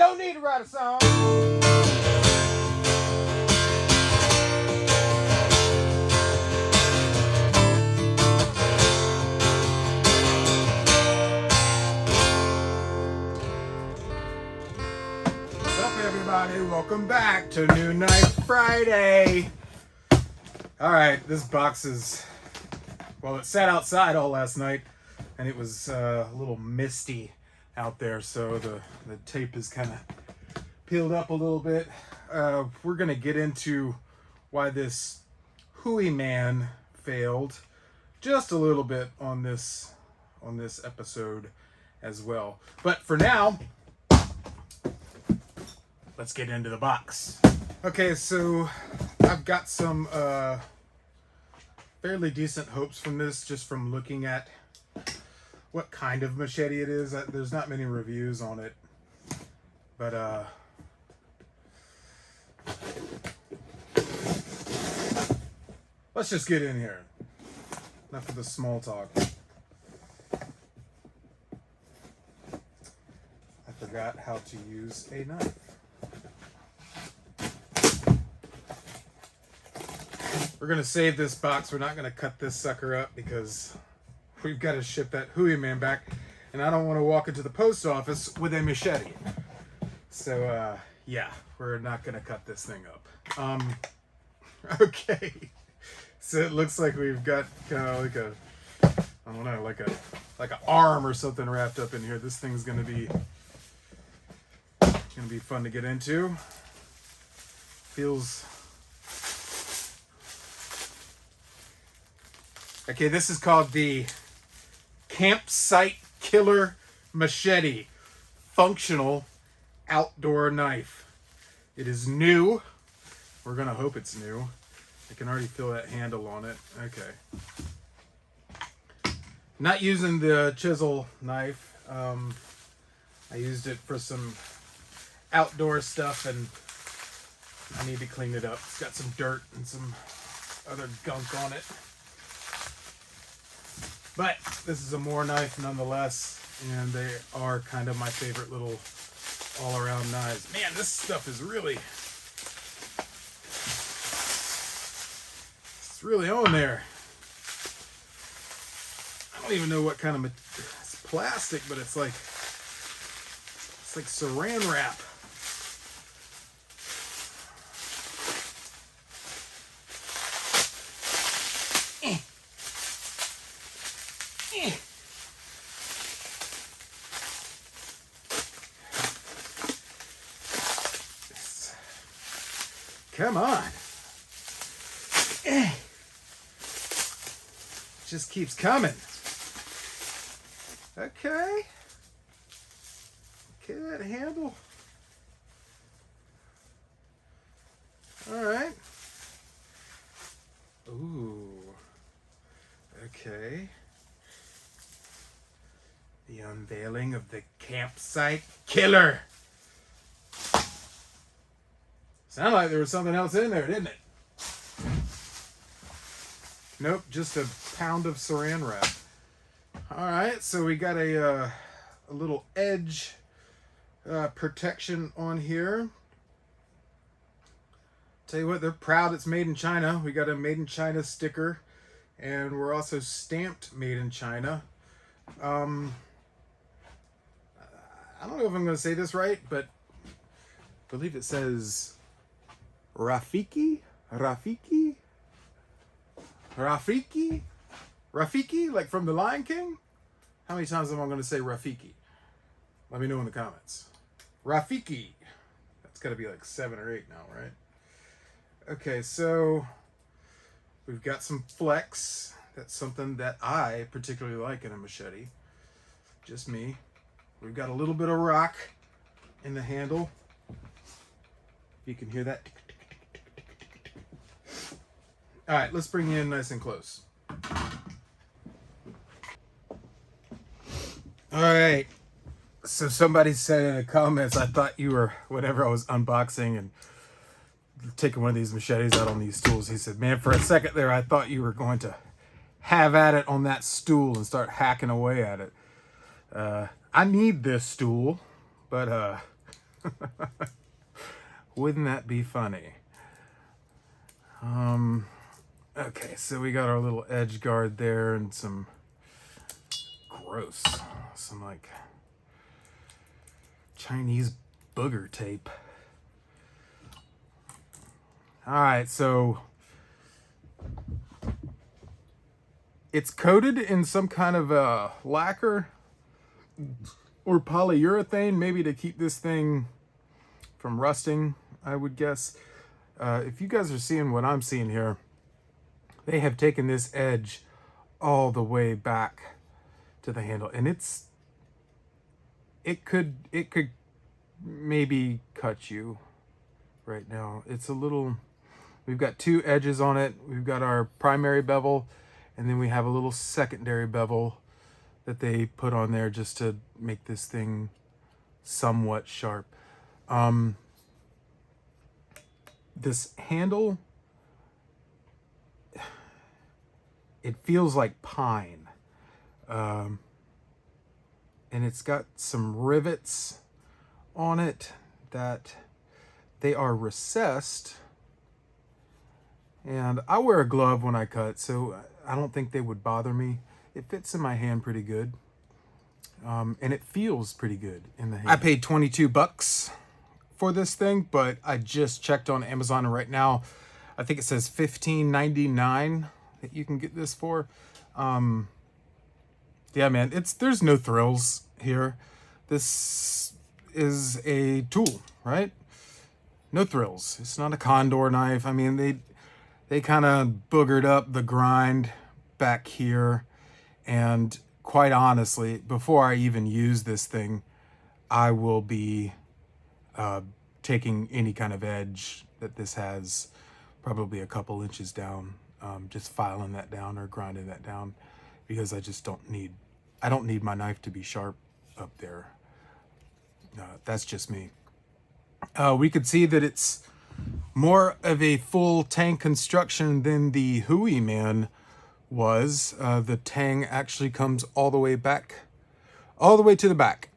No need to write a song. What's up, everybody? Welcome back to New Night Friday. All right, this box is, well, it sat outside all last night, and it was a little misty out there, so the tape is kind of peeled up a little bit. We're gonna get into why this Hooey Man failed just a little bit on this episode as well. But for now, let's get into the box. Okay, so I've got some fairly decent hopes from this, just from looking at what kind of machete it is. There's not many reviews on it, but let's just get in here. Enough of the small talk. I forgot how to use a knife. We're gonna save this box. We're not gonna cut this sucker up because we've got to ship that Hooey Man back, and I don't want to walk into the post office with a machete. So yeah, we're not gonna cut this thing up. Okay, so it looks like we've got kind of like a, I don't know, like an arm or something wrapped up in here. This thing's gonna be fun to get into. Feels okay. This is called the Campsite Killer Machete Functional Outdoor Knife. It is new. We're gonna hope it's new. I can already feel that handle on it. Okay. Not using the chisel knife. I used it for some outdoor stuff, and I need to clean it up. It's got some dirt and some other gunk on it. But this is a Moore knife nonetheless, and they are kind of my favorite little all-around knives. Man, this stuff is really, it's really on there. I don't even know what kind of, it's plastic, but it's like saran wrap. Come on. Just keeps coming. Okay. Okay, that handle. All right. Ooh. Okay. The unveiling of the Campsite Killer. Sounded like there was something else in there, didn't it? Nope, just a pound of saran wrap. All right, so we got a little edge protection on here. Tell you what, they're proud it's made in China. We got a made in China sticker, and we're also stamped made in China. I don't know if I'm going to say this right, but I believe it says RAFIKI, like from the Lion King. How many times am I going to say Rafiki? Let me know in the comments. Rafiki. That's got to be like 7 or 8 now, right? Okay, so we've got some flex. That's something that I particularly like in a machete. Just me. We've got a little bit of rock in the handle. You can hear that. All right, let's bring you in nice and close. All right. So somebody said in the comments, I thought you were, whenever I was unboxing and taking one of these machetes out on these tools, he said, man, for a second there, I thought you were going to have at it on that stool and start hacking away at it. I need this stool, but Wouldn't that be funny? Okay, so we got our little edge guard there and some some like Chinese booger tape. All right, so it's coated in some kind of a lacquer or polyurethane, maybe to keep this thing from rusting, I would guess. If you guys are seeing what I'm seeing here, they have taken this edge all the way back to the handle, and it could maybe cut you right now. It's a little, we've got two edges on it. We've got our primary bevel, and then we have a little secondary bevel that they put on there just to make this thing somewhat sharp. This handle, it feels like pine. And it's got some rivets on it that they are recessed. And I wear a glove when I cut, so I don't think they would bother me. It fits in my hand pretty good. And it feels pretty good in the hand. I paid $22 for this thing, but I just checked on Amazon, and right now I think it says $15.99 that you can get this for. Yeah, man, there's no thrills here. This is a tool, right? No thrills. It's not a condor knife. I mean, they kind of boogered up the grind back here, and quite honestly, before I even use this thing, I will be taking any kind of edge that this has, probably a couple inches down, just filing that down or grinding that down, because I just don't need my knife to be sharp up there. That's just me. We could see that it's more of a full tang construction than the Hui Man was. The tang actually comes all the way back, all the way to the back.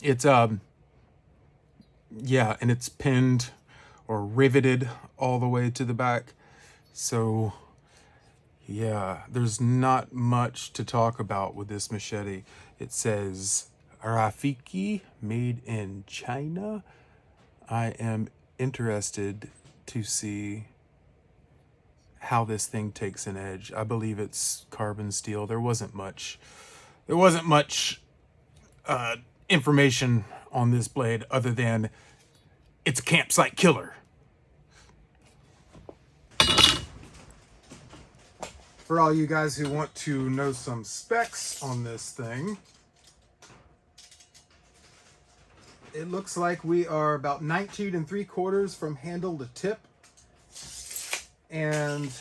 It's yeah, and it's pinned or riveted all the way to the back. So yeah, there's not much to talk about with this machete. It says RAFIKI, made in China. I am interested to see how this thing takes an edge. I believe it's carbon steel. There wasn't much information on this blade other than it's a campsite killer. For all you guys who want to know some specs on this thing, it looks like we are about 19 3/4 from handle to tip, and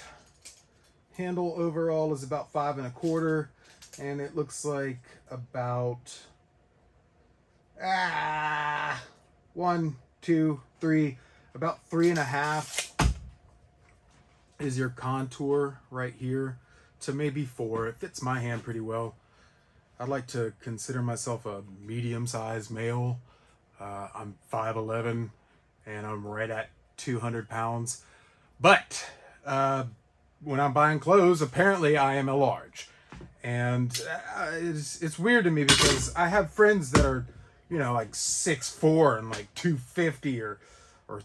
handle overall is about 5 1/4, and it looks like about 1, 2, 3, about 3 1/2 is your contour right here to maybe 4. It fits my hand pretty well. I'd like to consider myself a medium-sized male. I'm 5'11", and I'm right at 200 pounds. But when I'm buying clothes, apparently I am a large. And it's weird to me because I have friends that are, you know, like 6'4" and like 250 or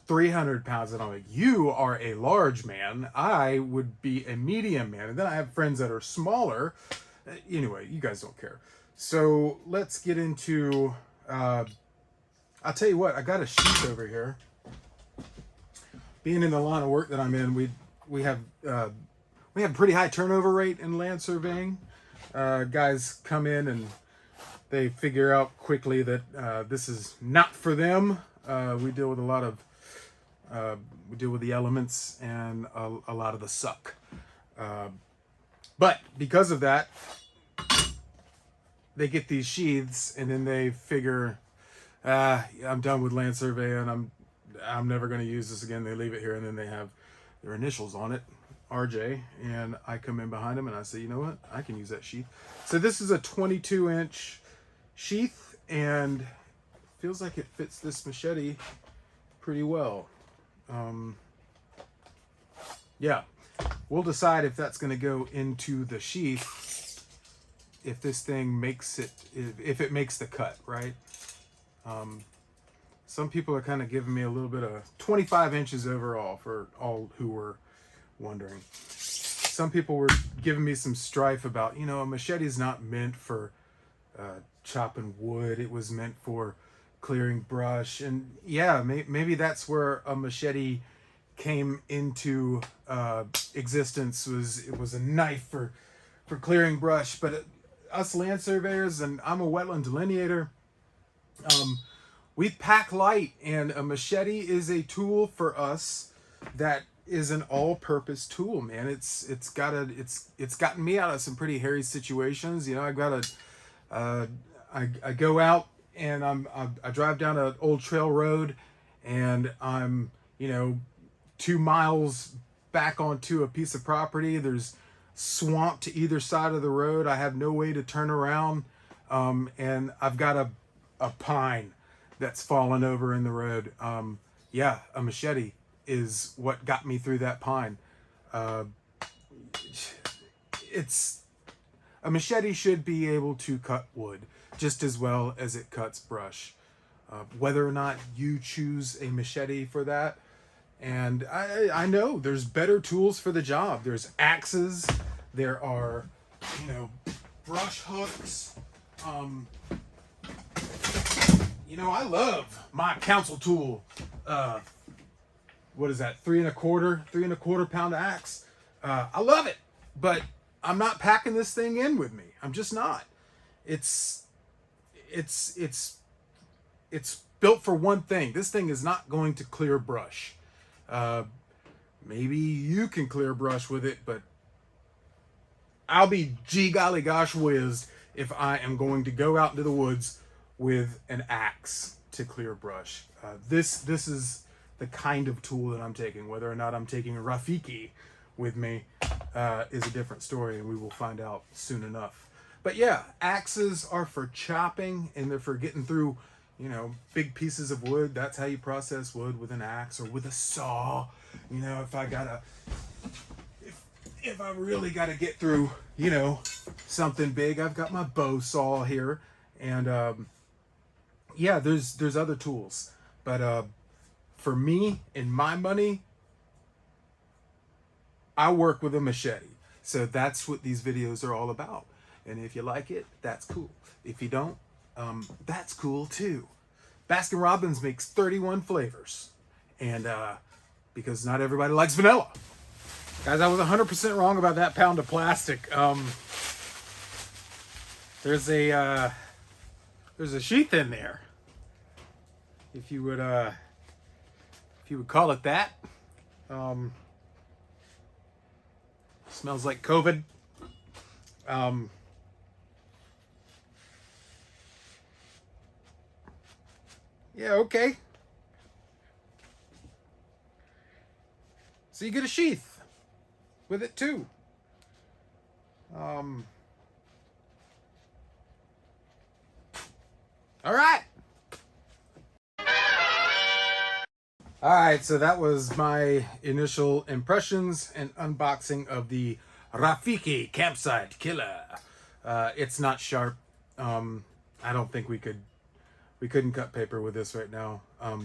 300 pounds, and I'm like, you are a large man. I would be a medium man. And then I have friends that are smaller. Anyway, you guys don't care. So let's get into, I'll tell you what, I got a sheath over here. Being in the line of work that I'm in, we have pretty high turnover rate in land surveying. Guys come in and they figure out quickly that this is not for them. We deal with a lot of we deal with the elements and a lot of the suck. But because of that, they get these sheaths, and then they figure, I'm done with land surveying. I'm never going to use this again. They leave it here, and then they have their initials on it, RJ, and I come in behind them and I say, you know what? I can use that sheath. So this is a 22-inch sheath, and feels like it fits this machete pretty well. Yeah, we'll decide if that's going to go into the sheath, if this thing makes it, if it makes the cut, right? Some people are kind of giving me a little bit of 25 inches overall, for all who were wondering. Some people were giving me some strife about, a machete is not meant for chopping wood. It was meant for clearing brush. And yeah, maybe that's where a machete came into existence. It was a knife for clearing brush. But us land surveyors, and I'm a wetland delineator, we pack light, and a machete is a tool for us that is an all-purpose tool, man. It's gotten me out of some pretty hairy situations. I go out and I drive down an old trail road, and I'm 2 miles back onto a piece of property. There's swamp to either side of the road. I have no way to turn around, and I've got a pine that's fallen over in the road. Yeah, a machete is what got me through that pine. It's a machete should be able to cut wood just as well as it cuts brush. Whether or not you choose a machete for that, and I know there's better tools for the job. There's axes, there are brush hooks. I love my council tool. What is that? 3¼ pound axe. I love it, but I'm not packing this thing in with me. I'm just not. It's built for one thing. This thing is not going to clear brush. Maybe you can clear brush with it, but I'll be gee golly gosh whizzed if I am going to go out into the woods with an axe to clear brush. This is the kind of tool that I'm taking. Whether or not I'm taking a Rafiki with me is a different story, and we will find out soon enough. But yeah, axes are for chopping, and they're for getting through, big pieces of wood. That's how you process wood, with an axe or with a saw. If I really gotta get through, something big, I've got my bow saw here, and yeah, there's other tools, but for me and my money, I work with a machete. So that's what these videos are all about. And if you like it, that's cool. If you don't, that's cool too. Baskin Robbins makes 31 flavors, and because not everybody likes vanilla. Guys, I was 100% wrong about that pound of plastic. There's a sheath in there, if you would call it that. Smells like COVID. Yeah, okay. So you get a sheath with it too. All right. All right, so that was my initial impressions and unboxing of the RAFIKI Campsite Killer. It's not sharp. I don't think we couldn't cut paper with this right now.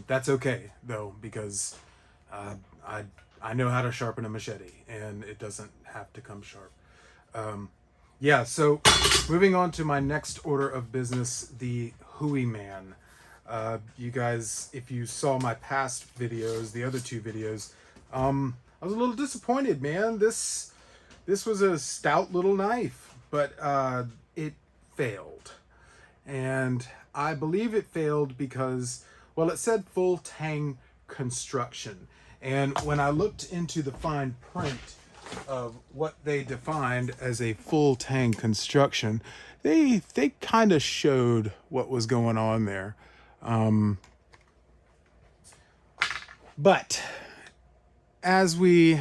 That's okay though, because I know how to sharpen a machete, and it doesn't have to come sharp. Yeah, so moving on to my next order of business, the Hui Man. You guys, if you saw my past videos, the other 2 videos, I was a little disappointed, man. This was a stout little knife, but it failed. And I believe it failed because, well, it said full tang construction. And when I looked into the fine print of what they defined as a full tang construction, they kind of showed what was going on there. But as we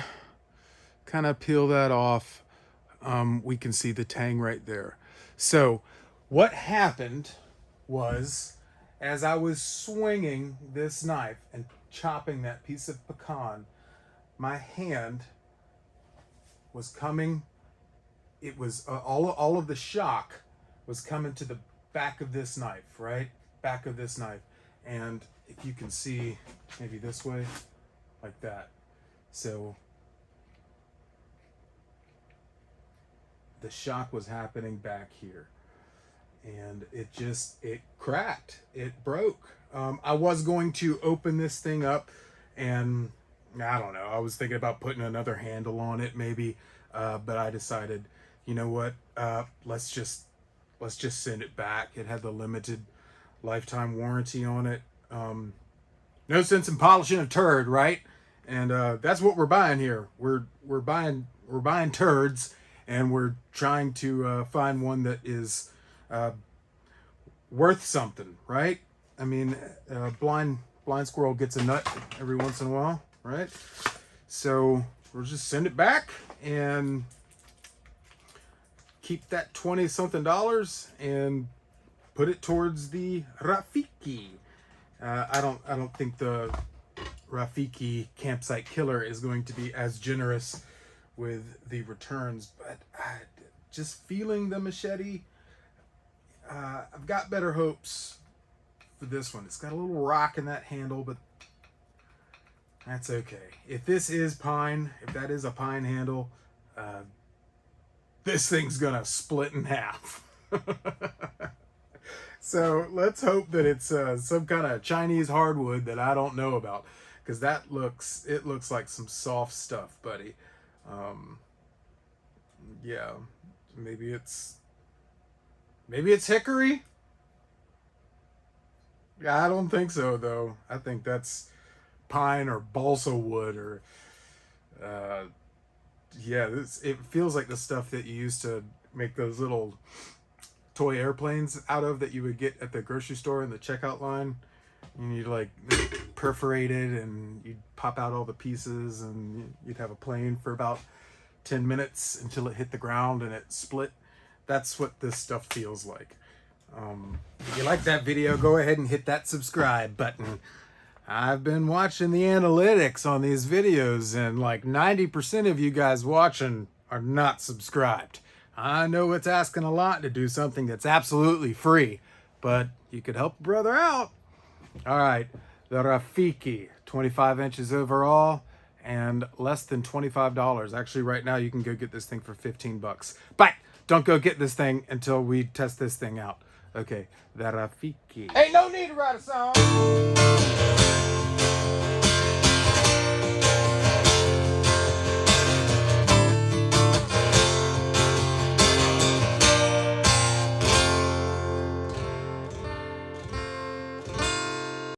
kind of peel that off, we can see the tang right there. So what happened was, as I was swinging this knife and chopping that piece of pecan, my hand was coming. It was all of the shock was coming to the back of this knife, right? Back of this knife. And if you can see, maybe this way, like that. So the shock was happening back here. And it cracked. It broke. I was going to open this thing up, and I don't know. I was thinking about putting another handle on it, maybe, but I decided, you know what? Let's just send it back. It had the limited lifetime warranty on it. No sense in polishing a turd, right? And that's what we're buying here. We're buying turds, and we're trying to find one that is worth something, right? I mean, blind squirrel gets a nut every once in a while, right? So we'll just send it back and keep that $20-something and put it towards the RAFIKI. I don't think the RAFIKI Campsite Killer is going to be as generous with the returns, but just feeling the machete, I've got better hopes for this one. It's got a little rock in that handle, but that's okay. If this is pine, if that is a pine handle, this thing's gonna split in half. So let's hope that it's some kind of Chinese hardwood that I don't know about, because it looks like some soft stuff, buddy. Yeah, maybe it's hickory. Yeah, I don't think so though. I think that's pine or balsa wood, or yeah, it feels like the stuff that you used to make those little toy airplanes out of, that you would get at the grocery store in the checkout line. And you'd like perforate it, and you'd pop out all the pieces, and you'd have a plane for about 10 minutes until it hit the ground and it split. That's what this stuff feels like. If you like that video, go ahead and hit that subscribe button. I've been watching the analytics on these videos, and like 90% of you guys watching are not subscribed. I know it's asking a lot to do something that's absolutely free, but you could help a brother out. All right, the RAFIKI, 25 inches overall and less than $25. Actually, right now you can go get this thing for 15 bucks. But don't go get this thing until we test this thing out. Okay, the RAFIKI. Ain't no need to write a song.